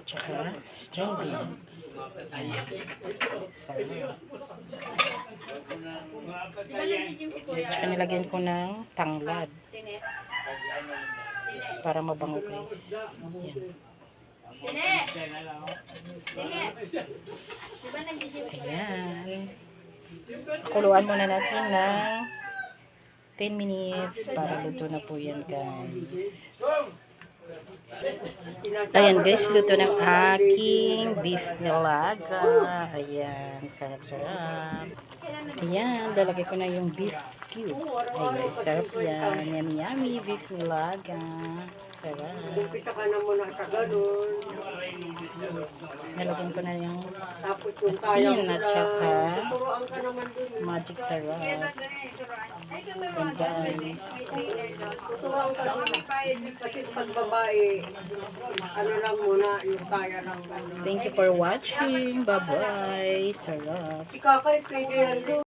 tsaka string beans. Ayan. Sarap. Tsaka nilagyan ko ng tanglad para mabango guys. Ayan. Kuluan muna natin ng 10 minutes para luto na po yan guys. Ayan guys, luto ng aking beef nilaga. Ayan, sarap-sarap. Ayan, lalagay ko na yung beef cubes. Ayan, sarap yan. Yummy yummy beef nilaga. Sarap. Kumpisa ka na muna sa ganun. Nalagyan ko na yung Tapos yung kaya asin at saka turuan ka naman dun. magic sarap. Ayan guys. Tuturuan ka dun. Kasi pag babae, ano lang muna, yung kaya lang muna. Thank you for watching. Bye-bye. Sarap. Ikakay, pwede yan dun.